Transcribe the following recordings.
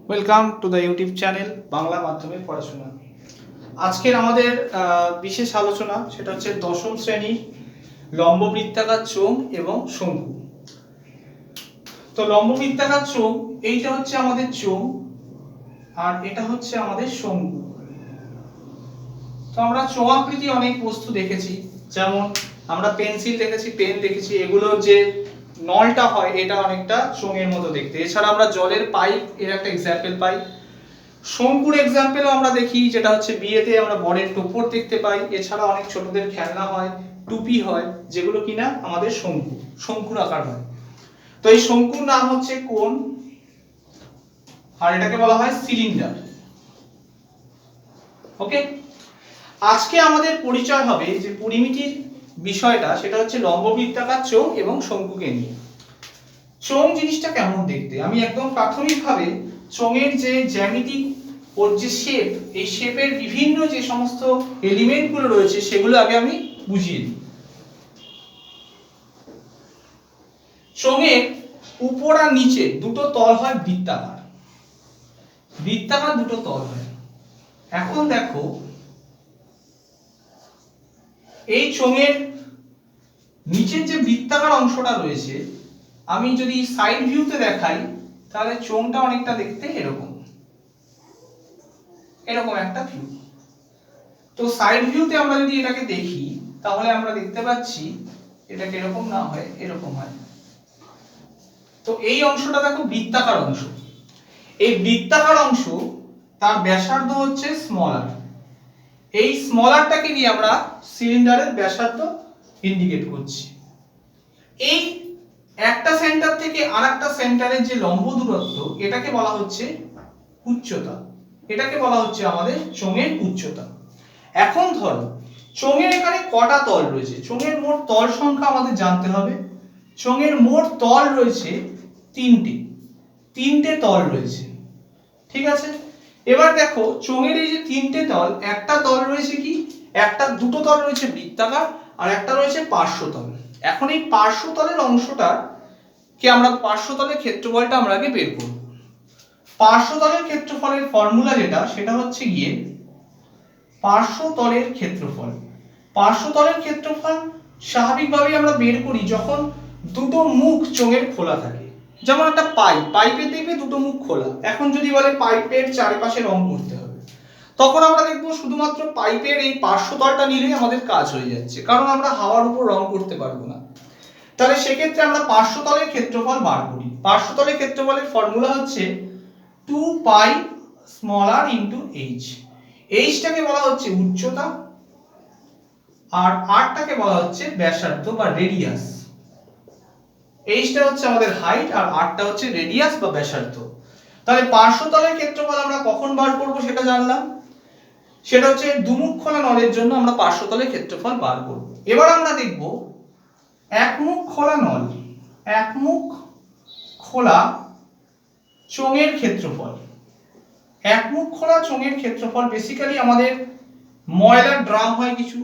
Welcome to the YouTube channel Bangla মাধ্যমে পড়াশোনা। আজকের আমাদের বিশেষ আলোচনা সেটা হচ্ছে দশম শ্রেণীর লম্ববৃত্তাকার চোঙ এবং শঙ্কু। তো লম্ববৃত্তাকার চোঙ এইটা হচ্ছে আমাদের চোঙ আর এটা হচ্ছে আমাদের শঙ্কু। তো আমরা চোঙাকৃতি অনেক বস্তু দেখেছি, যেমন আমরা পেন্সিল দেখেছি, পেন দেখেছি, এগুলো যে নলটা হয় এটা অনেকটা চোঙের মতো দেখতে। এছাড়া আমরা জলের পাইপ এর একটা এক্সাম্পল পাই। শঙ্কুর এক্সাম্পলও আমরা দেখি, যেটা হচ্ছে বিয়েতে আমরা বরের টোপর দেখতে পাই। এছাড়া অনেক ছোটদের খেলনা হয়, টুপি হয়, যেগুলো কিনা আমাদের শঙ্কুর আকার হয়। তো এই শঙ্কুর নাম হচ্ছে কোণ, আর এটাকে বলা হয় সিলিন্ডার। ওকে, আজকে আমাদের পরিচয় হবে যে পরিমিতির বিষয়টা, সেটা হচ্ছে লম্ববৃত্তাকার চোঙ এবং শঙ্কুকে নিয়ে। চোঙ জিনিসটা কেমন দেখতে, আমি একদম প্রাথমিকভাবে চোঙের যে জ্যামিতিক ওর যে শেপ, এই শেপের বিভিন্ন যে সমস্ত এলিমেন্টগুলো রয়েছে সেগুলো আগে আমি বুঝিয়ে দিই। চোঙের উপর আর নিচে দুটো তল হয় বৃত্তাকার, বৃত্তাকার দুটো তল হয়। এখন দেখো, এই চোঙের নিচের যে বৃত্তাকার অংশটা রয়েছে, আমি যদি সাইড ভিউতে দেখাই তাহলে চোঙটা অনেকটা দেখতে এরকম এরকম একটা ভিউ। তো সাইড ভিউতে আমরা যদি এটাকে দেখি তাহলে আমরা দেখতে পাচ্ছি এটা এরকম না হয় এরকম হয়। তো এই অংশটা দেখো বৃত্তাকার অংশ। এই বৃত্তাকার অংশ তার ব্যাসার্ধ হচ্ছে স্মলার। এই স্মলারটাকে নিয়ে আমরা সিলিন্ডারের ব্যাসার্ধ ইন্ডিকেট করছি। এই একটা সেন্টার থেকে আরেকটা সেন্টারের যে লম্ব দূরত্ব, এটাকে বলা হচ্ছে উচ্চতা। এটাকে বলা হচ্ছে আমাদের চোঙের উচ্চতা। এখন ধরো চোঙের এখানে কটা তল রয়েছে, চোঙের মোট তল সংখ্যা আমাদের জানতে হবে। চোঙের মোট তল রয়েছে তিনটে তল রয়েছে, ঠিক আছে। এবার দেখো চোঙের এই যে তিনটে তল, একটা তল রয়েছে কি, দুটো তল রয়েছে বৃত্তাকার আর একটা রয়েছে পার্শ্বতল। এখন এই পার্শ্বতলের অংশটা কে আমরা পার্শ্বতলের ক্ষেত্রফলটা আমরা আগে বের করব। পার্শ্বতলের ক্ষেত্রফলের ফর্মুলা যেটা, সেটা হচ্ছে গিয়ে পার্শ্বতলের ক্ষেত্রফল। পার্শ্বতলের ক্ষেত্রফল স্বাভাবিকভাবেই আমরা বের করি যখন দুটো মুখ চোঙের খোলা থাকে। যেমন একটা পাইপের দেখবে দুটো মুখ খোলা। এখন যদি বলে পাইপের চারপাশে রং করতে হবে, তখন আমরা দেখবো শুধুমাত্র পাইপের এই পার্শ্বতলটা নিলেই আমাদের কাজ হয়ে যাচ্ছে, কারণ আমরা হাওয়ার উপর রং করতে পারবো না। তাহলে সেক্ষেত্রে আমরা পার্শ্বতলের ক্ষেত্রফল বার করি। পার্শ্বতলের ক্ষেত্রফলের ফর্মুলা হচ্ছে 2 পাই স্মলার ইন্টু এইচ। এইচটাকে বলা হচ্ছে উচ্চতা আর আরটাকে বলা হচ্ছে ব্যাসার্ধ বা রেডিয়াস। এইচটা হচ্ছে আমাদের হাইট আর আরটা হচ্ছে রেডিয়াস বা ব্যাসার্ধ। তাহলে পার্শ্বতলের ক্ষেত্রফল আমরা কখন বার করব সেটা জানলাম। সেটা হচ্ছে দুমুখ খোলা নলের জন্য আমরা পার্শ্বতলের ক্ষেত্রফল বার করব। এবার আমরা দেখব একমুখ খোলা নল, একমুখ খোলা চোঙের ক্ষেত্রফল। একমুখ খোলা চোঙের ক্ষেত্রফল বেসিক্যালি আমাদের ময়লার ড্রাম হয় কিছু,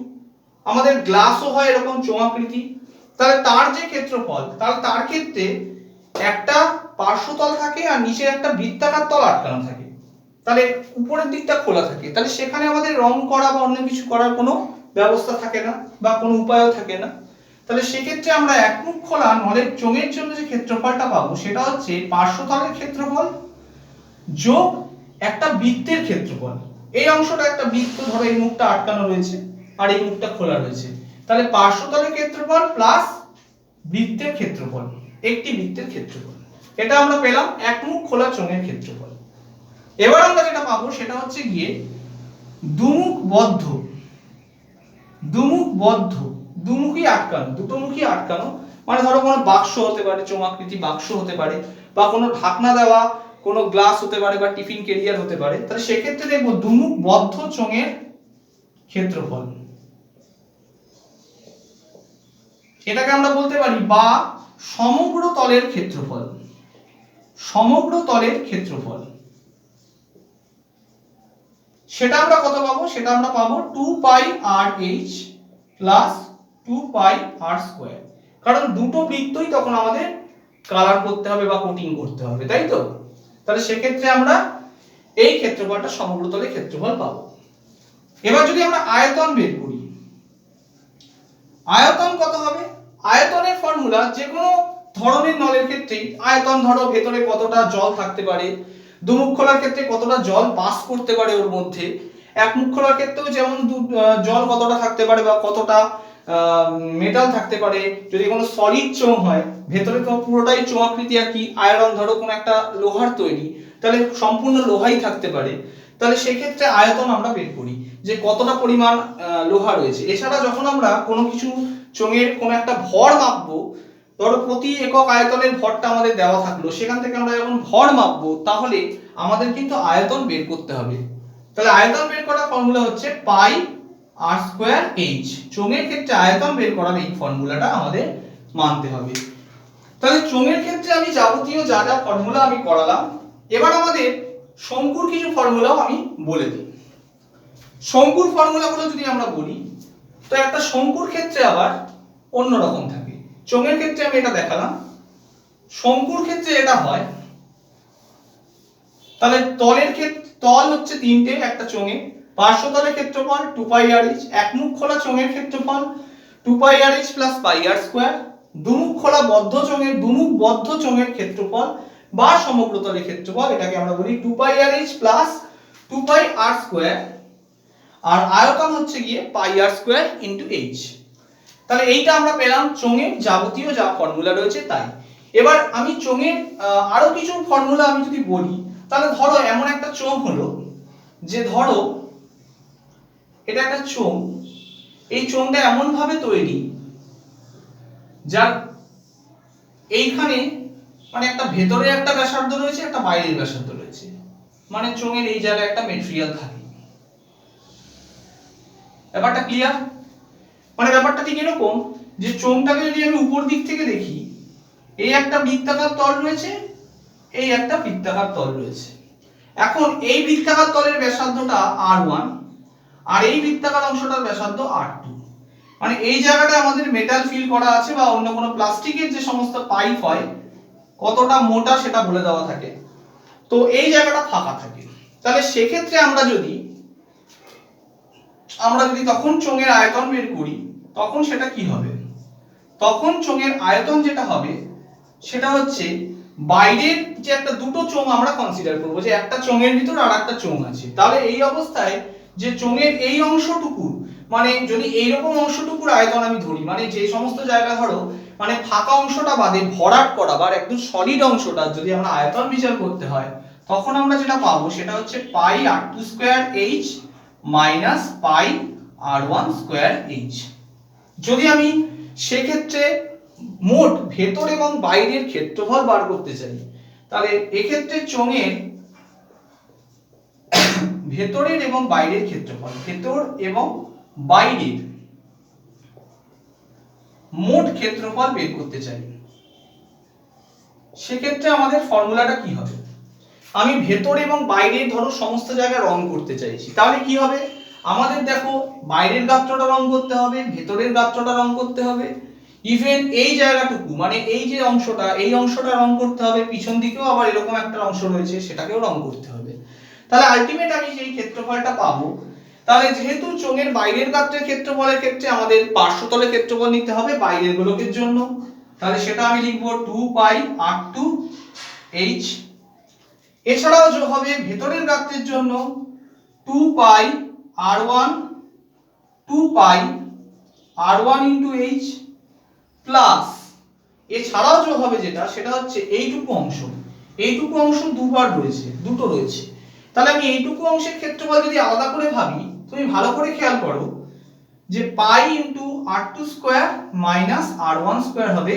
আমাদের গ্লাসও হয় এরকম চোঙাকৃতি। তাহলে তার যে ক্ষেত্রফল, তাহলে তার ক্ষেত্রে একটা পার্শ্বতল থাকে আর নিচে একটা বৃত্তাকার তল আটকানো থাকে, তাহলে উপরের দিকটা খোলা থাকে। তাহলে সেখানে আমাদের রং করা বা অন্য কিছু করার কোনো ব্যবস্থা থাকে না বা কোনো উপায়ও থাকে না। তাহলে সেক্ষেত্রে আমরা একমুখ খোলা নলের চোঙের জন্য যে ক্ষেত্রফলটা পাবো সেটা হচ্ছে পার্শ্বতলের ক্ষেত্রফল যোগ একটা বৃত্তের ক্ষেত্রফল। এই অংশটা একটা বৃত্ত, ধরো এই মুখটা আটকানো রয়েছে আর এই মুখটা খোলা রয়েছে, তাহলে পার্শ্বতলের ক্ষেত্রফল প্লাস বৃত্তের ক্ষেত্রফল, একটি বৃত্তের ক্ষেত্রফল। এটা আমরা পেলাম একমুখ খোলা চোঙের ক্ষেত্রফল। এবার আমরা যেটা পাবো সেটা হচ্ছে গিয়ে দুমুখী আটকানো, দুটো মুখী আটকানো। মানে ধরো কোনো বাক্স হতে পারে, চোঙাকৃতি বাক্স হতে পারে, বা কোনো ঢাকনা দেওয়া কোনো গ্লাস হতে পারে, বা টিফিন ক্যারিয়ার হতে পারে। তাহলে সেক্ষেত্রে দেখবো দুমুখ বদ্ধ চোঙের ক্ষেত্রফল, এটাকে আমরা বলতে পারি বা সমগ্র তলের ক্ষেত্রফল। সমগ্র তলের ক্ষেত্রফল সেটা আমরা কত পাবো, সেটা আমরা পাবো 2 পাই আর এইচ প্লাস 2 পাই আর স্কোয়ার। কারণ দুটো বৃত্তই তখন আমাদের কালার করতে হবে বা কোটিং করতে হবে, তাই তো। তাহলে সেক্ষেত্রে আমরা এই ক্ষেত্রফলটা সমগ্র তলের ক্ষেত্রফল পাবো। এবার যদি আমরা আয়তন বের করি, আয়তন কত হবে? আয়তনের ফর্মুলা যে কোনো ধরনের নলের ক্ষেত্রেই আয়তন, ধরো ভেতরে কতটা জল থাকতে পারে, দুমুখ খোলার ক্ষেত্রে কতটা জল পাস করতে পারে ওর মধ্যে, এক মুখ খোলার ক্ষেত্রেও যেমন জল কতটা থাকতে পারে বা কতটা মেটাল থাকতে পারে। যদি কোনো সলিড চোঙ হয়, ভেতরে তো পুরোটাই চোঙাকৃতি আর কি, আয়রন ধরো কোনো একটা লোহার তৈরি, তাহলে সম্পূর্ণ লোহাই থাকতে পারে। তাহলে সেক্ষেত্রে আয়তন আমরা বের করি যে কতটা পরিমাণ লোহা রয়েছে। এছাড়া যখন আমরা কোনো কিছু চোঙের কোনো একটা ভর মাপবো, ধরো প্রতি একক আয়তনের ভরটা আমাদের দেওয়া থাকলো, সেখান থেকে আমরা যখন ভর মাপবো তাহলে আমাদের কিন্তু আয়তন বের করতে হবে। তাহলে আয়তন বের করার ফর্মুলা হচ্ছে পাই আর স্কয়ার এইচ। চোঙের ক্ষেত্রে আয়তন বের করার এই ফর্মুলাটা আমাদের মানতে হবে। তাহলে চোঙের ক্ষেত্রে আমি যাবতীয় যা যা ফর্মুলা আমি করালাম, এবার আমাদের শঙ্কুর কিছু ফর্মুলাও আমি বলে দিই। শঙ্কুর ফর্মুলাগুলো যদি আমরা বলি, তো একটা শঙ্কুর ক্ষেত্রে আবার অন্য রকম থাকে। চোঙের ক্ষেত্রে আমি এটা দেখালাম, শঙ্কুর ক্ষেত্রে এটা হয়। তাহলে তলের ক্ষেত্রে তল হচ্ছে তিনটে একটা চোঙে, পার্শ্বতলের ক্ষেত্রফল 2πrh, একমুখ খোলা চোঙের ক্ষেত্রফল 2πrh প্লাস পাই আর স্কয়ার, দুমুখ খোলা বদ্ধ চোঙের দুমুখ বদ্ধ চোঙের ক্ষেত্রফল বা সমগ্র তলের ক্ষেত্রফল, এটাকে আমরা বলি 2πrh প্লাস 2πr স্কয়ার, আর আয়তন হচ্ছে গিয়ে পাই আর স্কয়ার ইনটু এইচ। তাহলে এইটা আমরা পেলাম চোঙের যাবতীয় যা ফর্মুলা রয়েছে তাই। এবার আমি চোঙের আরো কিছু ফর্মুলা আমি যদি বলি, তাহলে ধরো এমন একটা চোঙ হলো যে ধরো এটা একটা চোঙ, এই চোঙটা এমন ভাবে তৈরি যার এইখানে মানে একটা ভেতরে একটা ব্যাসার্ধ রয়েছে, একটা বাইরের ব্যাসার্ধ রয়েছে, মানে চোঙের এই জায়গায় একটা মেটেরিয়াল থাকে। ব্যাপারটা ক্লিয়ার? মানে ব্যাপারটা ঠিক এরকম যে চোঙটাকে যদি আমি উপর দিক থেকে দেখি, এই একটা বৃত্তাকার তল রয়েছে, এই একটা বৃত্তাকার তল রয়েছে। এখন এই বৃত্তাকার তলের ব্যাসার্ধটা r1 আর এই বৃত্তাকার অংশটার ব্যাসার্ধ r2। মানে এই জায়গাটা আমাদের মেটাল ফিল করা আছে বা অন্য কোনো প্লাস্টিকের যে সমস্ত পাইপ হয় কতটা মোটা সেটা বলে দেওয়া থাকে, তো এই জায়গাটা ফাঁকা থাকে। তাহলে সেক্ষেত্রে আমরা যদি তখন চোঙের আয়তন বের করি, তখন সেটা কি হবে? তখন চোঙের আয়তন যেটা হবে সেটা হচ্ছে বাইরের যে একটা দুটো চোঙ আমরা কনসিডার করব, যে একটা চোঙের ভিতর আর একটা চোঙ আছে। তাহলে এই অবস্থায় যে চোঙের এই অংশটুকু, মানে যদি এইরকম অংশটুকুর আয়তন আমি ধরি, মানে যে সমস্ত জায়গা ধরো মানে ফাঁকা অংশটা বাদে ভরাট করা বা একদম সলিড অংশটা যদি আমরা আয়তন বিচার করতে হয়, তখন আমরা যেটা পাবো সেটা হচ্ছে পাই r2 স্কয়ার h মাইনাস পাই r1 স্কয়ার h। যদি আমি সেক্ষেত্রে মোট ভেতর এবং বাইরের ক্ষেত্রফল বার করতে চাই, তাহলে এক্ষেত্রে চোঙের ভেতরের এবং বাইরের ক্ষেত্রফল, ভেতর এবং বাইরের মোট ক্ষেত্রফল বের করতে চাই, সেক্ষেত্রে আমাদের ফর্মুলাটা কি হবে? আমি ভেতর এবং বাইরের ধরো সমস্ত জায়গায় রং করতে চাইছি, তাহলে কি হবে? আমাদের দেখো বাইরের গাত্রটা রং করতে হবে, ভেতরের গাত্রটা রং করতে হবে, ইভেন এই জায়গাটুকু মানে এই যে অংশটা, এই অংশটা রং করতে হবে, পিছন দিকেও আবার এরকম একটা অংশ রয়েছে সেটাকেও রং করতে হবে। তাহলে আলটিমেট আমি যেই ক্ষেত্রফলটা পাবো, তাহলে যেহেতু চোঙের বাইরের গাত্রের ক্ষেত্রফলের ক্ষেত্রে আমাদের পার্শ্বতলের ক্ষেত্রফল নিতে হবে বাইরের গোলকের জন্য, তাহলে সেটা আমি লিখব 2πr2h। এছাড়াও যোগ হবে ভেতরের গাত্রের জন্য 2πr1 ইনটু h প্লাস এছাড়াও যোগ হবে যেটা, সেটা হচ্ছে এইটুকু অংশ দুবার রয়েছে, দুটো রয়েছে। তাহলে আমি এইটুকু অংশের ক্ষেত্রফল যদি আলাদা করে ভাবি, তুমি ভালো করে খেয়াল করো যে পাই into r2 square minus r1 square হবে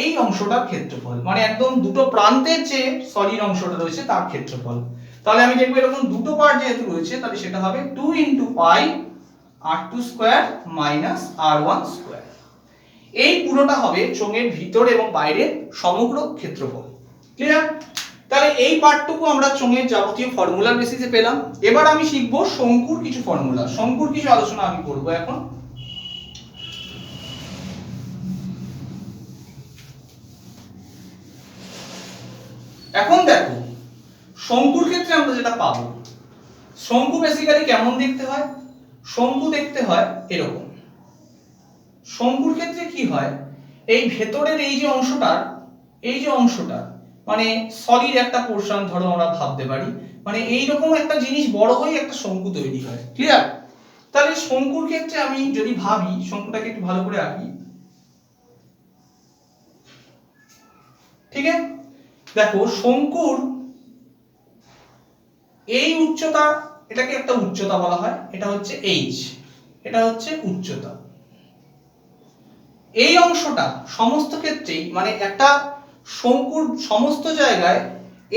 এই অংশটার ক্ষেত্রফল, মানে একদম দুটো প্রান্তের যে সলিড অংশটা রয়েছে তার ক্ষেত্রফল। তাহলে আমি দেখব এরকম দুটো পার্ট যেহেতু রয়েছে, তাহলে সেটা হবে 2 ইনটু পাই r2 square minus r1 square. এই পুরোটা হবে চোঙের ভিতর এবং বাইরের সমগ্র ক্ষেত্রফল। ক্লিয়ার? তাহলে এই পার্টটুকু আমরা চোঙের যাবতীয় ফর্মুলার বেসিসে পেলাম। এবার আমি শিখব শঙ্কুর কিছু ফর্মুলা, শঙ্কুর কিছু আলোচনা আমি করব এখন। এখন দেখো শঙ্কুর ক্ষেত্রে আমরা যেটা পাবো, শঙ্কু বেসিক্যালি কেমন দেখতে হয়? শঙ্কু দেখতে হয় এরকম। শঙ্কুর ক্ষেত্রে কি হয়, এই ভেতরের এই যে অংশটা মানে সলিড একটা পোরশন ধরো আমরা ভাবতে পারি, মানে এইরকম একটা জিনিস বড় হয়ে একটা শঙ্কু তৈরি হয়। ক্লিয়ার? তাহলে শঙ্কুর ক্ষেত্রে আমি যদি ভাবি, শঙ্কুটাকে একটু ভালো করে আঁকি, ঠিক আছে? দেখো শঙ্কুর এই উচ্চতা, এটাকে একটা উচ্চতা বলা হয়, এটা হচ্ছে এইচ, এটা হচ্ছে উচ্চতা। এই অংশটা সমস্ত ক্ষেত্রেই মানে একটা শঙ্কুর সমস্ত জায়গায়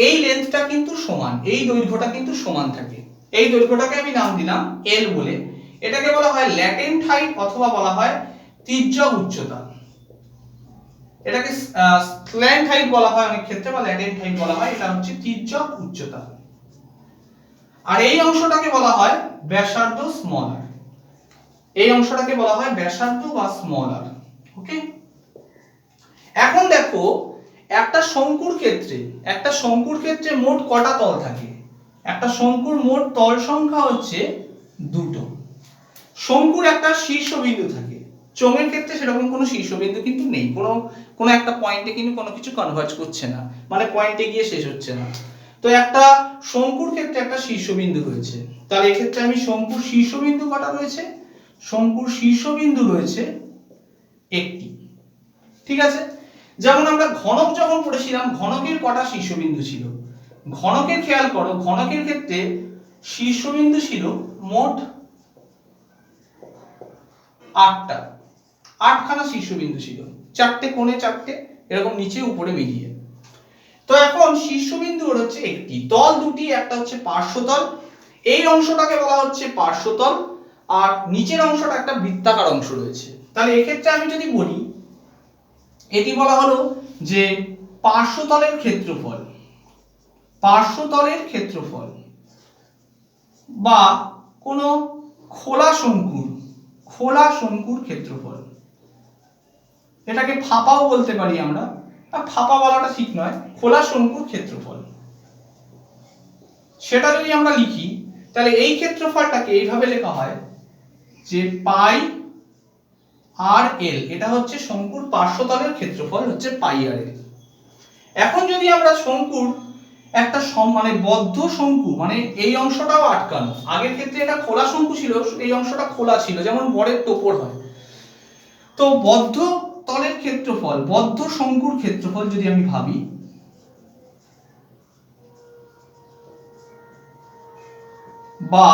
এই লেন্থটা কিন্তু সমান, এই দৈর্ঘ্যটা কিন্তু সমান থাকে। এই দৈর্ঘ্যটাকে আমি নাম দিলাম এল বলে। এটাকে বলা হয় ল্যাটেন্ট হাইট অথবা বলা হয় তির্যক উচ্চতা। এটাকে স্ল্যান্ট হাইট বলা হয় অনেক ক্ষেত্রে, বা ল্যাটেন্ট হাইট বলা হয়। এটা হচ্ছে তির্যক উচ্চতা। আর এই অংশটাকে বলা হয় ব্যাসার্ধ স্মল আর। এই অংশটাকে বলা হয় ব্যাসার্ধ বা স্মল আর। ওকে, এখন দেখো একটা শঙ্কুর ক্ষেত্রে মোট কটা তল থাকে? একটা শঙ্কুর মোট তল সংখ্যা হচ্ছে দুটো। শঙ্কুর একটা শীর্ষবিন্দু থাকে, চোঙের ক্ষেত্রে সেরকম কোনো শীর্ষবিন্দু কিন্তু নেই, কোনো একটা পয়েন্টে কিন্তু কোনো কিছু কনভার্জ করছে না, মানে পয়েন্টে গিয়ে শেষ হচ্ছে না। তো একটা শঙ্কুর ক্ষেত্রে একটা শীর্ষবিন্দু রয়েছে, তাহলে এক্ষেত্রে আমি শঙ্কুর শীর্ষবিন্দু কটা রয়েছে? শঙ্কুর শীর্ষবিন্দু রয়েছে একটি। ঠিক আছে, যেমন আমরা ঘনক যখন পড়েছিলাম, ঘনকের কটা শীর্ষবিন্দু ছিল? ঘনকের খেয়াল করো, ঘনকের ক্ষেত্রে শীর্ষবিন্দু ছিল মোট 8টা, 8খানা শীর্ষবিন্দু ছিল, 4টে কোণে 4টে, এরকম নিচে উপরে মিলিয়ে। তো এখন শীর্ষবিন্দু হচ্ছে একটি, তল দুটি, একটা হচ্ছে পার্শ্বতল, এই অংশটাকে বলা হচ্ছে পার্শ্বতল, আর নিচের অংশটা একটা বৃত্তাকার অংশ রয়েছে। তাহলে এক্ষেত্রে আমি যদি বলি, এটি বলা হলো যে পার্শ্বতলের ক্ষেত্রফল, বা কোনো খোলা শঙ্কুর ক্ষেত্রফল। এটাকে ফাঁপাও বলতে পারি আমরা, ফাঁপা বলাটা ঠিক নয়, খোলা শঙ্কুর ক্ষেত্রফল। সেটা যদি আমরা লিখি, তাহলে এই ক্ষেত্রফলটাকে এইভাবে লেখা হয় যে পাই আর এল, এটা হচ্ছে শঙ্কুর পার্শ্বতলের ক্ষেত্রফল, হচ্ছে পাই আর এল। এখন যদি আমরা শঙ্কুর একটা মানে বদ্ধ শঙ্কু, মানে এই অংশটাও আটকানো, আগের ক্ষেত্রে এটা খোলা শঙ্কু ছিল, এই অংশটা খোলা ছিল, যেমন বরের টোপর হয়। তো বদ্ধ তলের ক্ষেত্রফল, বদ্ধ শঙ্কুর ক্ষেত্রফল যদি আমি ভাবি, বা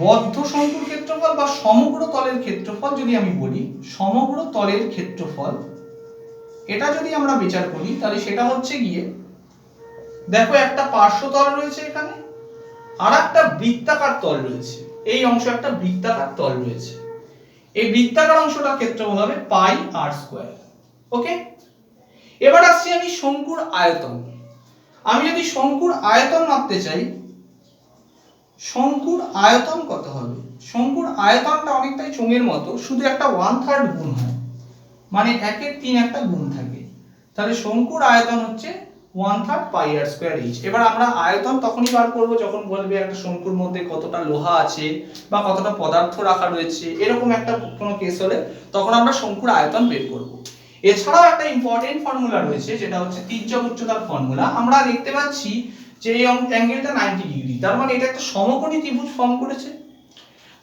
বদ্ধ শঙ্কুর ক্ষেত্রফল বা সমগ্র তলের ক্ষেত্রফল যদি আমি বলি, সমগ্র তলের ক্ষেত্রফল, এটা যদি আমরা বিচার করি, তাহলে সেটা হচ্ছে গিয়ে, দেখো একটা পার্শ্বতল রয়েছে এখানে, আর একটা বৃত্তাকার তল রয়েছে, এই অংশ একটা বৃত্তাকার তল রয়েছে, এই বৃত্তাকার অংশটার ক্ষেত্রফল হবে পাই আর স্কয়ার। ওকে, এবার আসছি আমি শঙ্কুর আয়তন। আমি যদি শঙ্কুর আয়তন মাপতে চাই, শঙ্কুর আয়তন কত হবে? শঙ্কুর আয়তনটা অনেকটাই চোঙের মতো, শুধু একটা 1/3 গুণ হয়, মানে 1/3 একটা গুণ থাকে। তাহলে শঙ্কুর আয়তন হচ্ছে 1/3 পাই আর স্কয়ার এইচ। এবার আমরা আয়তন তখনই বার করব যখন বলবে একটা শঙ্কুর মধ্যে কতটা লোহা আছে বা কতটা পদার্থ রাখা রয়েছে, এরকম একটা কোনো কেস হলে তখন আমরা শঙ্কুর আয়তন বের করব। এছাড়াও একটা ইম্পর্টেন্ট ফর্মুলা রয়েছে, যেটা হচ্ছে তির্যক উচ্চতার ফর্মুলা। আমরা দেখতে পাচ্ছি যে এই অ্যাঙ্গেলটা 90 ডিগ্রি, তার মানে এটা একটা সমকোণী ত্রিভুজ ফর্ম করেছে।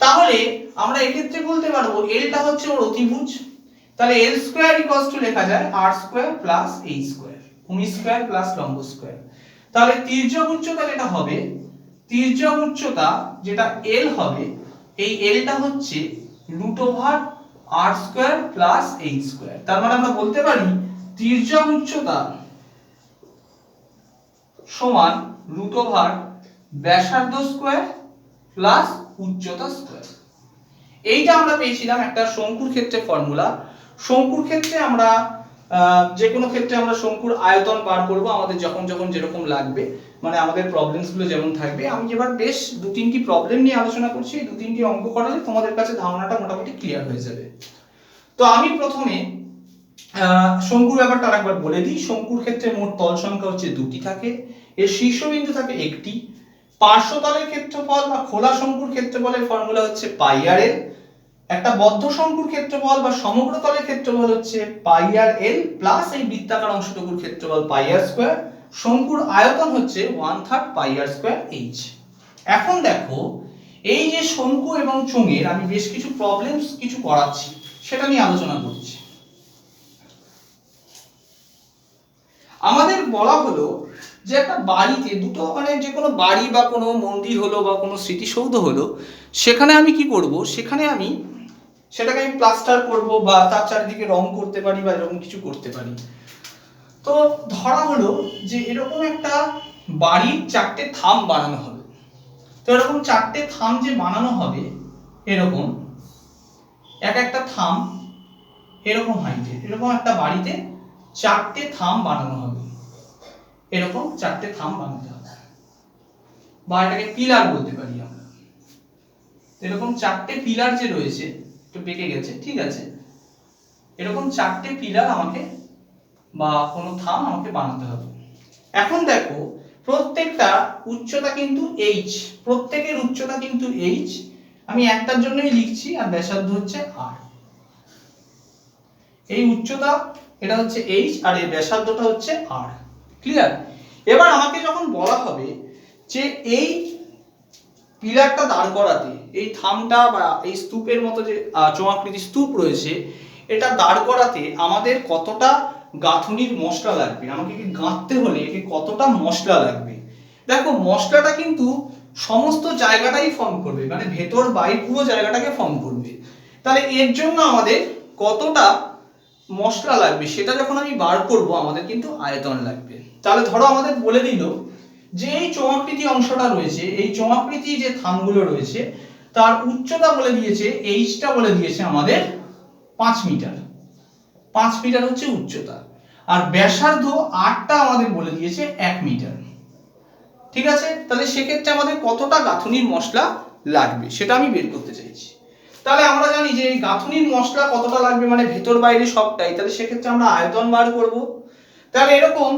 তাহলে আমরা এক্ষেত্রে বলতে পারবো এলটা হচ্ছে ওর অতিভুজ। তাহলে এল স্কয়ার ইকুয়ালস টু লেখা যায় আর স্কয়ার প্লাস এইচ স্কয়ার, ভূমি স্কয়ার প্লাস লম্ব স্কয়ার। তাহলে তির্যক উচ্চতা যেটা হবে, তির্যক উচ্চতা যেটা এল হবে, এই এলটা হচ্ছে √r square plus H square. তার মানে আমরা বলতে পারি তির্যক উচ্চতা সমান √r ব্যাসার্ধ স্কয়ার প্লাস উচ্চতা স্কয়ার। এইটা আমরা পেয়েছিলাম একটা শঙ্কুর ক্ষেত্রে ফর্মুলা। শঙ্কুর ক্ষেত্রে আমরা যে কোনো ক্ষেত্রে আমরা শঙ্কুর আয়তন বার করব আমাদের যখন যখন যেরকম লাগবে, মানে আমাদের প্রবলেমস গুলো যেমন থাকবে। আমি এবার বেশ 2-3টি প্রবলেম নিয়ে আলোচনা করছি, 2-3টি অঙ্ক করালে তোমাদের কাছে ধারণাটা মোটামুটি ক্লিয়ার হয়ে যাবে। তো আমি প্রথমে শঙ্কুর ব্যাপারটা আরেকবার বলে দিই। শঙ্কুর ক্ষেত্রে মোট তল সংখ্যা হচ্ছে 2টি থাকে, এর শীর্ষবিন্দু থাকে 1টি। পার্শ্বতলের ক্ষেত্রফল বা খোলা শঙ্কুর ক্ষেত্রফলের ফর্মুলা হচ্ছে পাই আর এল। একটা বদ্ধ শঙ্কুর ক্ষেত্রফল বা সমগ্র তলের ক্ষেত্রফল হচ্ছে পাই আর এল প্লাস এই বৃত্তাকার অংশটুকুর ক্ষেত্রফল পাই আর স্কয়ার। শঙ্কুর আয়তন হচ্ছে 1/3 পাই আর স্কয়ার এইচ। এখন দেখো এই যে শঙ্কু এবং চোঙের আমি বেশ কিছু প্রবলেমস কিছু করাচ্ছি, সেটা নিয়ে আলোচনা করছি। আমাদের বলা হলো যে একটা বাড়িতে দুটো মানে যে কোনো বাড়ি বা কোনো মন্দির হলো বা কোনো স্মৃতিসৌধ হলো, সেখানে আমি কি করব, সেখানে আমি সেটাকে আমি প্লাস্টার করব বা তার চারিদিকে রং করতে পারি বা এরকম কিছু করতে পারি। তো ধরা হলো যে এরকম একটা বাড়ির 4টে থাম বানানো হবে। তো এরকম 4টে থাম যে বানানো হবে, এরকম এক একটা থাম এরকম হাইটে, এরকম একটা বাড়িতে 4টে থাম বানানো হবে। এরকম 4টে থাম বানাতে হবে, বা এটাকে পিলার বলতে পারি আমরা। এরকম 4টে পিলার যে রয়েছে, একটু বেঁকে গেছে, ঠিক আছে, এরকম 4টে পিলার আমাকে বা কোনো থাম আমাকে বানাতে হবে। এখন দেখো প্রত্যেকটা উচ্চতা কিন্তু h, প্রত্যেকের উচ্চতা কিন্তু h। আমি একটার জন্যই লিখছি, আর ব্যাসার্ধ হচ্ছে r। এই উচ্চতা এটা হচ্ছে h আর এই ব্যাসার্ধটা হচ্ছে r। ক্লিয়ার? এবার আমাকে যখন বলা হবে যে এই পিলারটা দাঁড় করাতে, এই থামটা বা এই স্তূপের মতো যে চোঙাকৃতি স্তূপ রয়েছে, এটা দাঁড় করাতে আমাদের কতটা গাঁথুনির মশলা লাগবে, আমাকে কি গাঁথতে হলে একে কতটা মশলা লাগবে। দেখো মশলাটা কিন্তু সমস্ত জায়গাটাই ফর্ম করবে, মানে ভেতর বাইরে পুরো জায়গাটাকে ফর্ম করবে। তাহলে এর জন্য আমাদের কতটা মশলা লাগবে সেটা যখন আমি বার করব, আমাদের কিন্তু আয়তন লাগবে। তাহলে ধরো আমাদের বলে দিল যে এই চোঙাকৃতি অংশটা রয়েছে, এই চোঙাকৃতি যে থামগুলো রয়েছে তার উচ্চতা বলে দিয়েছে, এইচটা বলে দিয়েছে আমাদের 5 মিটার। 5 মিটার হচ্ছে উচ্চতা, আর ব্যাসার্ধ 8টা আমাদের বলে দিয়েছে 1 মিটার। ঠিক আছে, তাহলে সেক্ষেত্রে আমাদের কতটা গাঁথুনির মশলা লাগবে সেটা আমি বের করতে চাইছি। তাহলে আমরা জানি যে এই গাঁথুনির মশলা কতটা লাগবে, মানে ভেতর বাইরে সবটাই। তাহলে সেক্ষেত্রে আমরা আয়তন বার করব। তাহলে এরকম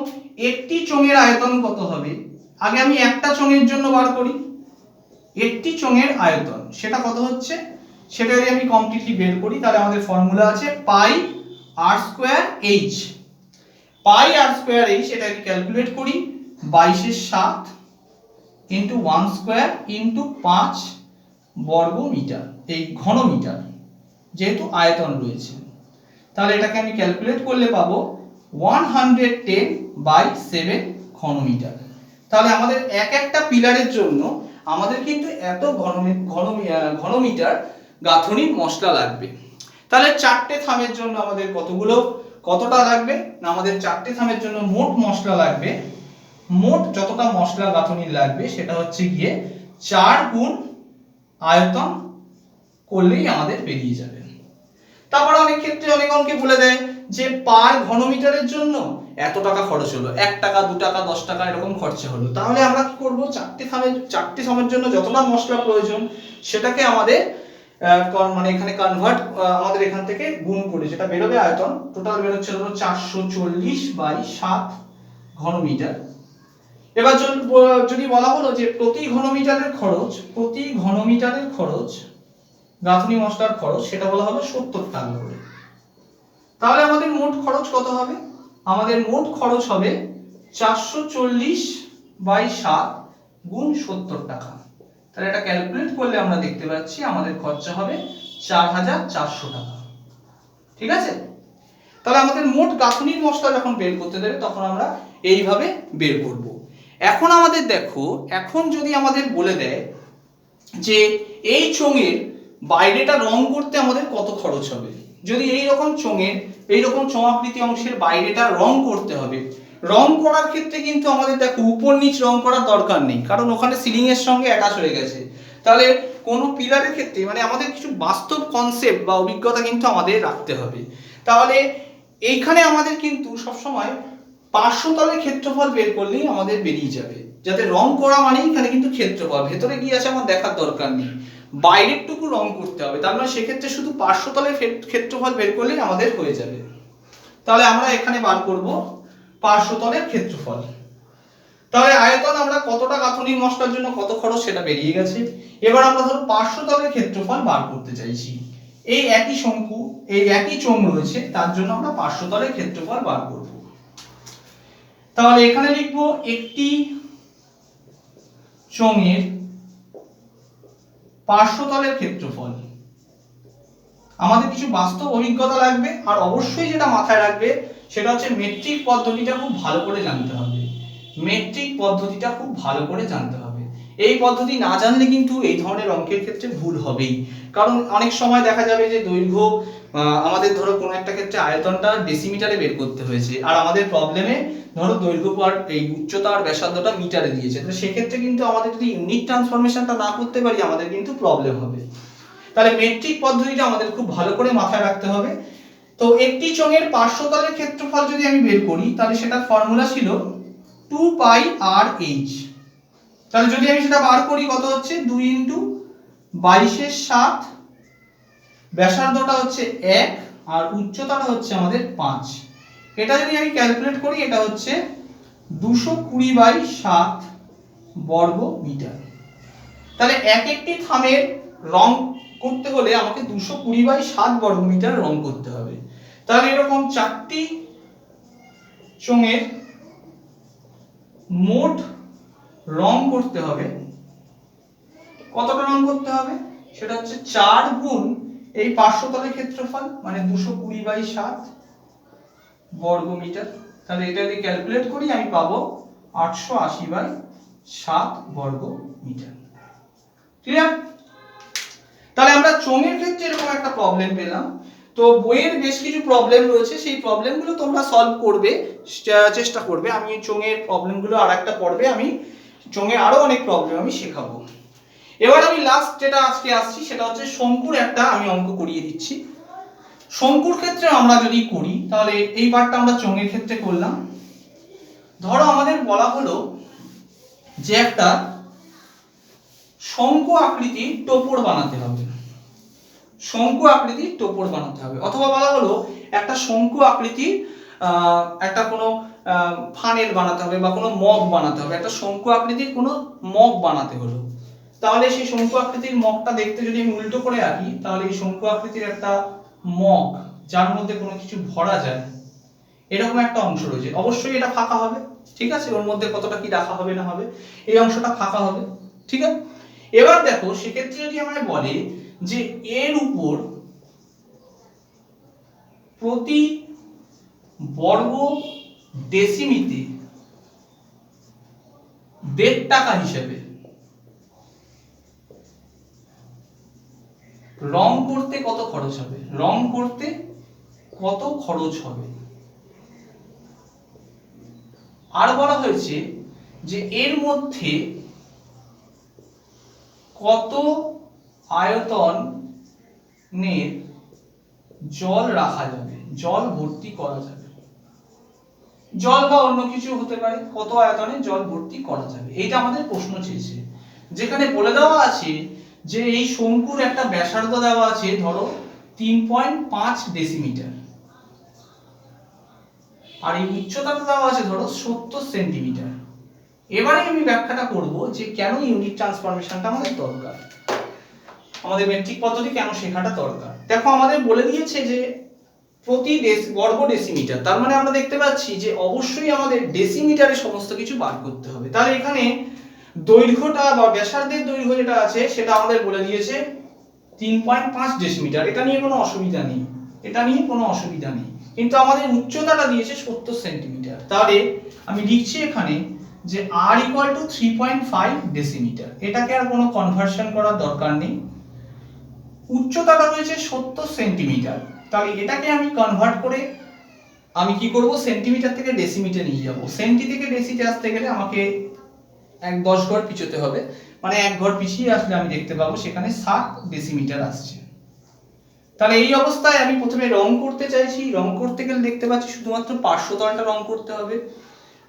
একটি চোঙের আয়তন কত হবে, আগে আমি একটা চোঙের জন্য বার করি। একটি চোঙের আয়তন সেটা কত হচ্ছে, সেটা যদি আমি কমপ্লিটলি বের করি, তাহলে আমাদের ফর্মুলা আছে পাই আর স্কয়ার এইচ। পাই আর স্কয়ার এইচ, এটা আমি ক্যালকুলেট করি 22/7 ইন্টু 1 স্কয়ার ইন্টু 5 বর্গ মিটার, এই ঘন মিটার, যেহেতু আয়তন রয়েছে। তাহলে এটাকে আমি ক্যালকুলেট করলে পাবো 110/7 ঘন মিটার। তাহলে আমাদের এক একটা পিলারের জন্য আমাদের কিন্তু এত ঘন মিটার গাঁথুনির মশলা লাগবে। তাহলে 4টে থামের জন্য আমাদের কতটা লাগবে না, আমাদের 4টে থামের জন্য মোট মশলা লাগবে, মোট যতটা মশলা গাঁথুনির লাগবে সেটা হচ্ছে গিয়ে 4 গুণ আয়তন করলেই আমাদের বেরিয়ে যাবে। তারপর অনেক ক্ষেত্রে অনেক অঙ্কে বলে দেয় যে পার ঘনমিটারের জন্য এত টাকা খরচ হলো, 1 টাকা 2 টাকা 10 টাকা এরকম খরচা হলো। তাহলে আমরা কি করব, 4টে থামের জন্য যতটা মশলা প্রয়োজন সেটাকে আমাদের মানে এখানে কনভার্ট, আমাদের এখান থেকে গুণ করে যেটা বেরোবে আয়তন, টোটাল বেরোচ্ছে ধরো 440/7 ঘনমিটার। এবার যদি বলা হলো যে প্রতি ঘনমিটারের খরচ গাঁথুনি মশলার খরচ, সেটা বলা হবে 70 টাকা করে। তাহলে আমাদের মোট খরচ কত হবে, আমাদের মোট খরচ হবে 440/7 গুণ 70 টাকা। তাহলে এটা ক্যালকুলেট করলে আমরা দেখতে পাচ্ছি আমাদের খরচা হবে 4400 টাকা। ঠিক আছে, তাহলে আমাদের মোট গাঁথুনির মশলা যখন বের করতে দেবে তখন আমরা এইভাবে বের করব। এখন আমাদের দেখো, এখন যদি আমাদের বলে দেয় যে এই চোঙের বাইরেটা রং করতে আমাদের কত খরচ হবে, যদি এইরকম চোঙাকৃতি অংশের বাইরেটা রং করতে হবে, রং করার ক্ষেত্রে কিন্তু আমাদের দেখো উপর নিচ রং করার দরকার নেই, কারণ ওখানে সিলিং এর সঙ্গে অ্যাটাচ হয়ে গেছে। তাহলে কোনো পিলারের ক্ষেত্রে মানে আমাদের কিছু বাস্তব কনসেপ্ট বা অভিজ্ঞতা কিন্তু আমাদের রাখতে হবে। তাহলে এইখানে আমাদের কিন্তু সবসময় পার্শ্বতলের ক্ষেত্রফল বের করলেই আমাদের বেরিয়ে যাবে, যাতে রং করা মানেই এখানে কিন্তু ক্ষেত্রফল, ভেতরে কি আছে আমার দেখার দরকার নেই, বাইরের টুকু রং করতে হবে। তার মানে সেক্ষেত্রে শুধু পার্শ্বতলের ক্ষেত্রফল বের করলেই আমাদের হয়ে যাবে। তাহলে আমরা এখানে বার করব পার্শ্বতলের ক্ষেত্রফল। তাহলে আয়তন আমরা কতটা গাঁথনির মশলার জন্য কত খরচ সেটা বেরিয়ে গেছে। এবার আমরা ধরো পার্শ্বতলের ক্ষেত্রফল বার করতে চাইছি। এই একই শঙ্কু, এই একই চোঙ রয়েছে, তার জন্য আমরা পার্শ্বতলের ক্ষেত্রফল বার করব। তাহলে এখানে লিখব একটি চোঙের পার্শ্বতলের ক্ষেত্রফল। আমাদের কিছু বাস্তব অভিজ্ঞতা লাগবে, আর অবশ্যই যেটা মাথায় রাখবে সেটা হচ্ছে মেট্রিক পদ্ধতিটা খুব ভালো করে জানতে হবে। মেট্রিক পদ্ধতিটা খুব ভালো করে জানতে হবে। এই পদ্ধতি না জানলে কিন্তু এই ধরনের অঙ্কের ক্ষেত্রে ভুল হবেই। কারণ অনেক সময় দেখা যাবে যে দৈর্ঘ্য, আমাদের ধরো কোনো একটা ক্ষেত্রে আয়তনটা ডেসিমিটারে বের করতে হয়েছে, আর আমাদের প্রবলেমে ধরো দৈর্ঘ্য আর এই উচ্চতা আর ব্যাসার্ধটা মিটারে দিয়েছে, তো সেক্ষেত্রে কিন্তু আমাদের যদি ইউনিট ট্রান্সফরমেশনটা না করতে পারি আমাদের কিন্তু প্রবলেম হবে। তাহলে মেট্রিক পদ্ধতিটা আমাদের খুব ভালো করে মাথায় রাখতে হবে। তো একটি চোঙের পার্শ্বতলের ক্ষেত্রফল যদি আমি বের করি তাহলে সেটার ফর্মুলা ছিল 2πr/h। তাহলে যদি আমি সেটা বার করি কত হচ্ছে 2 × 22/7, ব্যাসার্ধটা হচ্ছে 1 আর উচ্চতাটা হচ্ছে আমাদের 5। এটা যদি আমি ক্যালকুলেট করি এটা হচ্ছে 220/7 বর্গ মিটার। তাহলে এক একটি থামের রং করতে হলে আমাকে 220/7 বর্গ মিটার রং করতে হবে। তাহলে এরকম 4টি চোঙের মোট রং করতে হবে। কতটা রং করতে হবে সেটা হচ্ছে 4 গুণ এই পার্শ্বতলের ক্ষেত্রফল, মানে 220/7 বর্গ মিটার। তাহলে এটা যদি ক্যালকুলেট করি আমি পাবো 880/7 বর্গ মিটার। ক্লিয়ার? তাহলে আমরা চোঙের ক্ষেত্রে এরকম একটা প্রবলেম পেলাম। তো বইয়ের বেশ কিছু প্রবলেম রয়েছে, সেই প্রবলেমগুলো তোমরা সলভ করবে, চেষ্টা করবে। আমি চোঙের প্রবলেমগুলো আর একটা পর্বে আমি চোঙে আরো অনেক প্রবলেম আমি শেখাবো। এবার আমি লাস্ট যেটা আজকে আসছি সেটা হচ্ছে শঙ্কুর একটা আমি অঙ্ক করিয়ে দিচ্ছি। শঙ্কুর ক্ষেত্রে আমরা যদি করি তাহলে এই পার্টটা আমরা চোঙের ক্ষেত্রে করলাম। ধরো আমাদের বলা হলো যে একটা শঙ্কু আকৃতির টোপর বানাতে হবে। শঙ্কু আকৃতির টোপর বানাতে হবে, অথবা বলা হলো একটা শঙ্কু আকৃতির একটা কোনো ফানেল বানাতে হবে বা কোনো মগ বানাতে হবে। একটা শঙ্কু আকৃতির কোনো মগ বানাতে হলো, তাহলে সেই শঙ্কু আকৃতির মগটা দেখতে যদি আমি উল্টো করে আঁকি তাহলে এই শঙ্কু আকৃতির একটা মগ যার মধ্যে কোনো কিছু ভরা যায় এরকম একটা অংশ রয়েছে। অবশ্যই এটা ফাঁকা হবে, ঠিক আছে? ওর মধ্যে কতটা কি রাখা হবে না হবে, এই অংশটা ফাঁকা হবে, ঠিক আছে? এবার দেখো সেক্ষেত্রে যদি আমায় বলে যে এর উপর প্রতি বর্গ ডেসিমিতে 1.5 টাকা হিসেবে রং করতে কত খরচ হবে, রং করতে কত খরচ হবে। আর বলা হয়েছে যে এর মধ্যে কত আয়তনের জল রাখা যাবে, জল ভর্তি করা যাবে। জল বা অন্য কিছু হতে পারে, কত আয়তনে জল ভর্তি করা যাবে, এইটা আমাদের প্রশ্ন চেয়েছে। যেখানে বলে দেওয়া আছে যে এই শঙ্কুর একটা ব্যাসার্ধ দেওয়া আছে ধরো 3.5 ডেসিমিটার, আর এই উচ্চতাটা দেওয়া আছে ধরো 70 সেন্টিমিটার। এবারে আমি ব্যাখ্যাটা করব যে কেন ইউনিট ট্রান্সফরমেশনটা আমাদের দরকার, আমাদের মেট্রিক পদ্ধতি কেন শেখাটা দরকার। দেখো আমাদের বলে দিয়েছে যে প্রতি বর্গ ডেসিমিটার, তার মানে আমরা দেখতে পাচ্ছি যে অবশ্যই আমাদের ডেসিমিটারে সমস্ত কিছু বার করতে হবে। তাহলে এখানে দৈর্ঘ্যটা বা ব্যাসার্ধের দৈর্ঘ্য যেটা আছে সেটা আমাদের বলে দিয়েছে 3.5 ডেসিমিটার। এটা নিয়ে কোনো অসুবিধা নেই, এটা নিয়ে কোনো অসুবিধা নেই। কিন্তু আমাদের উচ্চতাটা দিয়েছে 70 সেন্টিমিটার। তাহলে আমি লিখছি এখানে যে r = 3.5 ডেসিমিটার। এটাকে আর কোনো কনভার্সন করার দরকার নেই। উচ্চতাটা রয়েছে 70 সেন্টিমিটার, তাহলে এটাকে আমি কনভার্ট করে আমি কি করব, সেন্টিমিটার থেকে ডেসিমিটার নিয়ে যাব। সেন্টি থেকে ডেসিতে আসতে গেলে আমাকে 10 ঘর পিছোতে হবে, মানে 1 ঘর পিছিয়ে আসলে আমি দেখতে পাবো সেখানে 60 ডেসিমিটার আসছে। তাহলে এই অবস্থায় আমি প্রথমে রং করতে চাইছি। রং করতে গেলে দেখতে পাচ্ছি শুধুমাত্র পার্শ্বতলটা রং করতে হবে,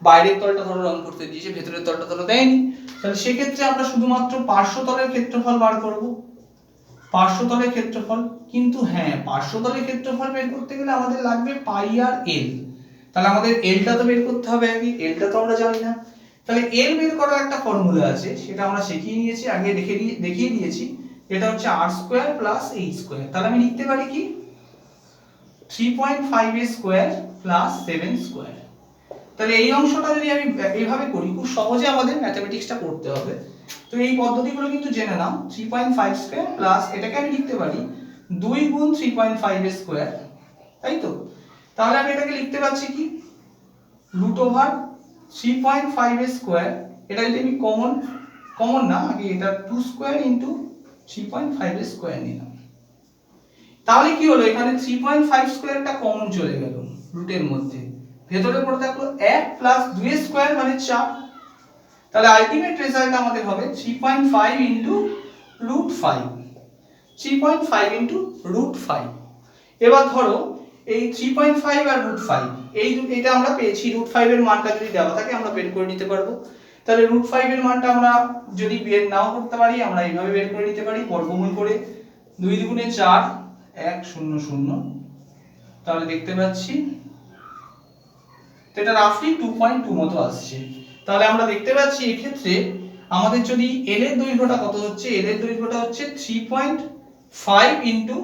বাইরের তলটা ধরো রং করতে দিয়েছে, ভেতরের তলটা ধরো দেয়নি। তাহলে সেক্ষেত্রে আমরা শুধুমাত্র পার্শ্বতলের ক্ষেত্রফল বার করব। পার্শ্বতলের ক্ষেত্রফল। কিন্তু হ্যাঁ, পার্শ্বতলের ক্ষেত্রফল বের করতে গেলে আমাদের লাগবে পাই আর এল। তাহলে আমাদের এলটা তো বের করতে হবে আগে, এলটা তো আমরা জানি না। তাহলে এল বের করার একটা ফর্মুলা আছে, সেটা আমরা শিখিয়ে নিয়েছি, আগে দেখিয়ে দিয়েছি। এটা হচ্ছে আর স্কোয়ার প্লাস এইচ স্কোয়ার। তাহলে আমি লিখতে পারি কি 3.5 a স্কোয়ার প্লাস 7 স্কোয়ার। তাহলে এই অংশটা যদি আমি এইভাবে করি, খুব সহজে আমাদের ম্যাথমেটিক্সটা করতে হবে। তো এই পদ্ধতিগুলো কিন্তু জেনে নাও। 3.5 স্কোয়ার প্লাস এটাকে আমি লিখতে পারি 2 গুণ 3.5 a স্কোয়ার, তাই তো? তাহলে আমি এটাকে লিখতে পাচ্ছি কি রুট ওভার 3.5 a স্কোয়ার। এটা যদি আমি কমন না, আগে এটা 2 স্কোয়ার ইন্টু 3.5 a স্কোয়ার নিলাম। তাহলে কি হলো, এখানে 3.5 স্কোয়ারটা কমন চলে গেল রুটের মধ্যে, ভেতরে পড়ে থাকলো 1 প্লাস 2 স্কোয়ার মানে 4। তাহলে আলটিমেট রেজাল্ট আমাদের হবে 3.5 ইন্টু রুট 5, 3.5 ইন্টু রুট 5। এবার ধরো এই 3.5 আর রুট 5 এটা আমরা পেয়েছি, রুট 5 এর মানটা যদি দেওয়া থাকে আমরা বের করে নিতে পারবো। তাহলে রুট 5 এর মানটা আমরা যদি বের নাও করতে পারি, আমরা এইভাবে বের করে নিতে পারি বর্গমূল করে। 2 দুগুণে 4, 1 0 0। তাহলে দেখতে পাচ্ছি এটা রাফলি 2.2 মতো আসছে। তাহলে আমরা দেখতে পাচ্ছি এই ক্ষেত্রে আমাদের যদি এল এর দৈর্ঘ্যটা কত হচ্ছে, এল এর দৈর্ঘ্যটা হচ্ছে 3.5 ইনটু,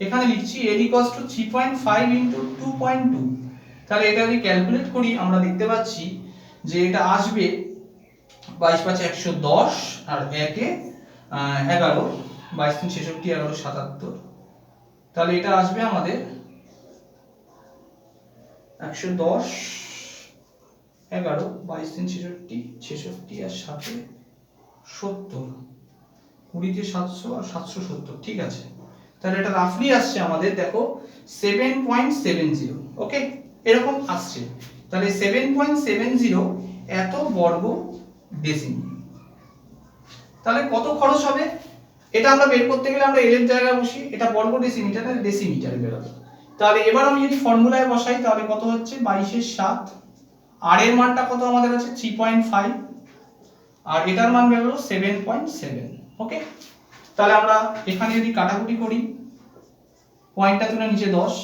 এখানে লিখছি l = 3.5 ইনটু 2.2। তাহলে এটা যদি ক্যালকুলেট করি আমরা দেখতে পাচ্ছি যে এটা আসবে 22 5 110 আর 1 এ 11, 22 3 66, 11 77। তাহলে এটা আসবে আমাদের 110 11 22 3 66 66 আর 7 70, 20 তে 700 আর 770, ঠিক আছে। তাহলে এটা রাফলি আসছে আমাদের, দেখো 7.70, ওকে, এরকম আসছে। তাহলে 7.70 এত বর্গ ডেসিমি। তাহলে কত খরচ হবে এটা আমরা বের করতে গেলে আমরা এর জায়গায় বসি, এটা বর্গ ডেসিমিটার আর ডেসিমিটারে বেরোবে। তাহলে এবার আমি যদি ফর্মুলায় বসাই তাহলে কত হচ্ছে 22 এর 7, আর এর মানটা কত আমাদের আছে 3.5, আর এটার মান বের হলো 7.7, ওকে। তাহলে আমরা এখানে যদি কাটাকুটি করি, পয়েন্টটা তুলে নিচে 10,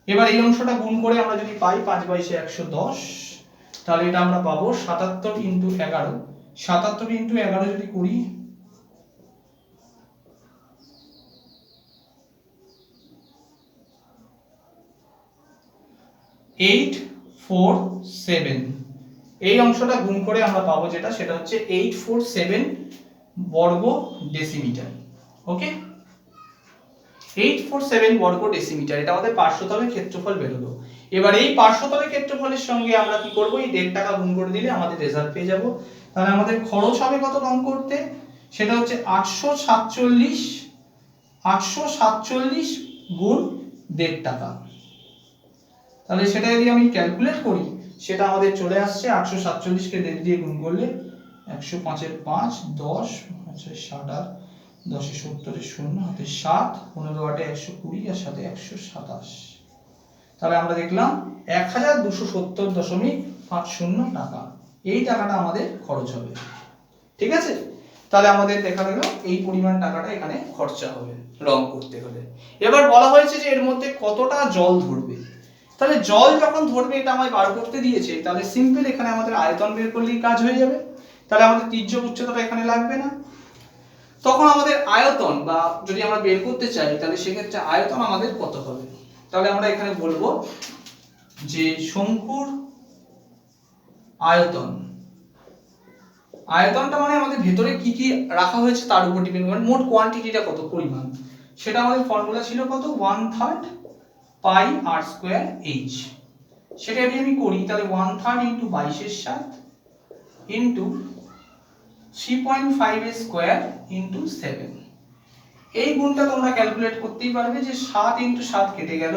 এবার এই অংশটা গুণ করে আমরা যদি পাই 5 22 110, তাহলে এটা আমরা পাবো 77 ইনটু 11। 77 ইনটু 11 যদি করি, এইট 847, এই অংশটা গুণ করে আমরা পাবো যেটা, সেটা হচ্ছে 847 বর্গ ডেসিমিটার, ওকে। 847 বর্গ ডেসিমিটার, এটা আমাদের পার্শ্বতলের ক্ষেত্রফল বেরোলো। এবার এই পার্শ্বতলের ক্ষেত্রফলের সঙ্গে আমরা কি করব, এই 1.5 টাকা গুণ করে দিলে আমাদের রেজাল্ট পেয়ে যাব। তাহলে আমাদের খরচ হবে কত রং করতে, সেটা হচ্ছে 847 গুণ 1.5 টাকা। তাহলে সেটা যদি আমি ক্যালকুলেট করি, সেটা আমাদের চলে আসছে 847 কে 1.5 দিয়ে গুণ করলে 105 এর 5 10 60 10 এ 70 এর 0 হাতে 7 15 8 120 আর সাথে 127। তাহলে আমরা দেখলাম 1270.50 টাকা, এই টাকাটা আমাদের খরচ হবে, ঠিক আছে। তাহলে আমাদের দেখা গেল এই পরিমাণ টাকাটা এখানে খরচা হবে রং করতে হলে। এবার বলা হয়েছে যে এর মধ্যে কতটা জল ধরবে। তাহলে জল যখন ধরবে এটা আমায় বার করতে দিয়েছে, তাহলে সিম্পল এখানে আমাদের আয়তন বের করলেই কাজ হয়ে যাবে। তাহলে আমাদের তির্যক উচ্চতাটা এখানে লাগবে না। তখন আমাদের আয়তন বা যদি আমরা বের করতে চাই, তাহলে সেক্ষেত্রে আয়তন আমাদের কত হবে। তাহলে আমরা এখানে বলবো যে শঙ্কুর আয়তন, আয়তনটা মানে আমাদের ভেতরে কি কি রাখা হয়েছে তার উপর ডিপেন্ড করে, মোট কোয়ান্টিটিটা কত পরিমাণ, সেটা আমাদের ফর্মুলা ছিল কত 1/3 পাই আর স্কয়ার এইচ। সেটা যদি আমি করি তাহলে 1/3 ইনটু 22 এর 7 ইনটু 3.5 এর স্কয়ার ইনটু 7। এই গুণটা তোমরা ক্যালকুলেট করতেই পারবে যে 7 ইনটু 7 কেটে গেল,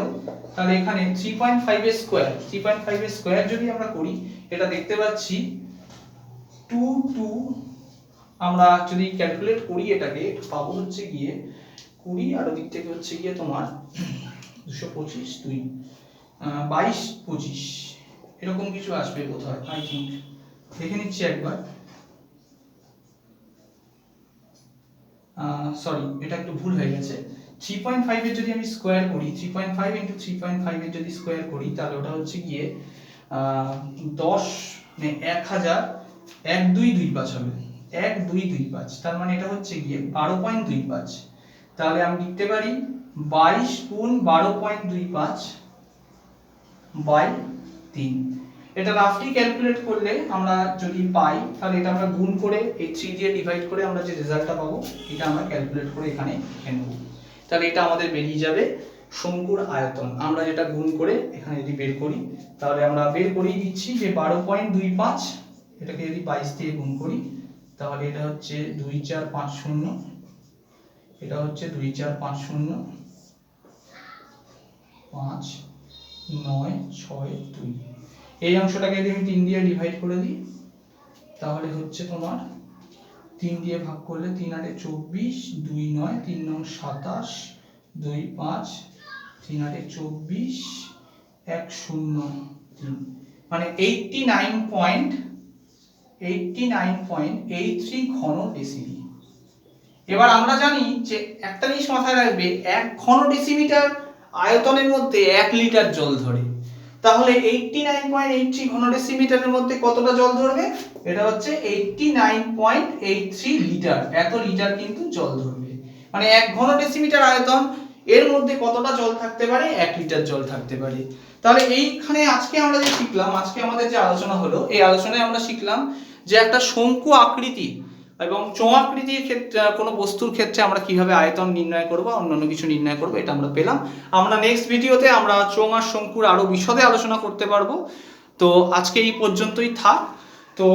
তাহলে এখানে 3.5 এর স্কয়ার, 3.5 এর স্কয়ার যদি আমরা করি, এটা দেখতে পাচ্ছি 2 আমরা যদি ক্যালকুলেট করি এটাকে পাবো হচ্ছে গিয়ে 20, আর ওদিক থেকে হচ্ছে গিয়ে তোমার 225 2 22 25 এরকম কিছু আসবে বোধহয়, আই থিংক। দেখে নিচ্ছি একবার। সরি, এটা একটু ভুল হয়ে গেছে। 3.5 এর যদি আমি স্কোয়ার করি, 3.5 ইন্টু 3.5 এর যদি স্কোয়ার করি, তাহলে ওটা হচ্ছে গিয়ে 10 মানে 1000 1225 হবে, 1225। তার মানে এটা হচ্ছে গিয়ে 12.25। তাহলে আমি লিখতে পারি 22 গুণ 12.25 বাই 3। এটা রাফলি ক্যালকুলেট করলে আমরা যদি পাই, তাহলে এটা আমরা গুণ করে এই 3 দিয়ে ডিভাইড করে আমরা যে রেজাল্টটা পাবো, এটা আমরা ক্যালকুলেট করে এখানে লিখে নেব। তাহলে এটা আমাদের বেরিয়ে যাবে শঙ্কুর আয়তন। আমরা যেটা গুণ করে এখানে যদি বের করি, তাহলে আমরা বের করেই দিচ্ছি যে 12.25, এটাকে যদি 22 দিয়ে গুণ করি, তাহলে এটা হচ্ছে 2450, এটা হচ্ছে 2450 5 9 6 2। এই অংশটাকে যদি আমি 3 দিয়ে ডিভাইড করে দিই, তাহলে হচ্ছে তোমার 3 দিয়ে ভাগ করলে 3 8 24, 2 9, 3 9 27, 2 5, 3 8 24, 1 0 3, মানে 89.83 ঘন ডেসিমিটার। এবার আমরা জানি যে একটা জিনিস মাথায় রাখবে, 1 ঘন ডেসিমিটার আয়তনের মধ্যে 1 লিটার জল ধরে। তাহলে 89.83 ঘন ডেসিমিটারের মধ্যে কতটা জল ধরবে? এটা হচ্ছে 89.83 লিটার, এত লিটার কিন্তু জল ধরবে। মানে 1 ঘন ডেসিমিটার আয়তন, এর মধ্যে কতটা জল থাকতে পারে? 1 লিটার জল থাকতে পারে। তাহলে এইখানে আজকে আমরা যে শিখলাম, আজকে আমাদের যে আলোচনা হলো, এই আলোচনায় আমরা শিখলাম যে একটা শঙ্কু আকৃতি এবং চোঙাকৃতির ক্ষেত্রে কোনো বস্তুর ক্ষেত্রে আমরা কিভাবে আয়তন নির্ণয় করব, অন্যান্য কিছু নির্ণয় করব, এটা আমরা পেলাম। আমরা নেক্সট ভিডিওতে আমরা চোঙ আর শঙ্কুর আরো বিশদে আলোচনা করতে পারবো। তো আজকে এই পর্যন্তই থাক। তো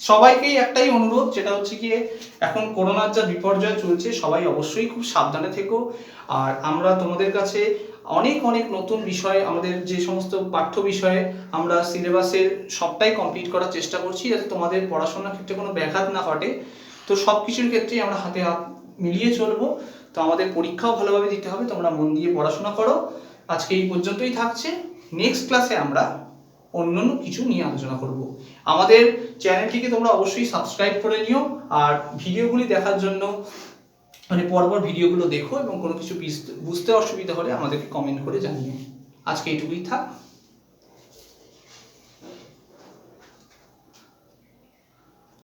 সবাইকেই একটাই অনুরোধ, যেটা হচ্ছে গিয়ে এখন করোনার যা বিপর্যয় চলছে, সবাই অবশ্যই খুব সাবধানে থেকো। আর আমরা তোমাদের কাছে অনেক অনেক নতুন বিষয়, আমাদের যে সমস্ত পাঠ্য বিষয়ে আমরা সিলেবাসের সবটাই কমপ্লিট করার চেষ্টা করছি, যাতে তোমাদের পড়াশোনার ক্ষেত্রে কোনো ব্যাঘাত না ঘটে। তো সব কিছুর ক্ষেত্রেই আমরা হাতে হাত মিলিয়ে চলবো। তো আমাদের পরীক্ষাও ভালোভাবে দিতে হবে, তোমরা মন দিয়ে পড়াশোনা করো। আজকে এই পর্যন্তই থাকছে। নেক্সট ক্লাসে আমরা অন্যান্য কিছু নিয়ে আলোচনা করব। আমাদের চ্যানেলটিকে তোমরা অবশ্যই সাবস্ক্রাইব করে নিও, আর ভিডিওগুলি দেখার জন্য মানে পরপর ভিডিওগুলো দেখো, এবং কোনো কিছু বুঝতে অসুবিধা হলে আমাদেরকে কমেন্ট করে জানিও। আজকে এইটুকুই থাক।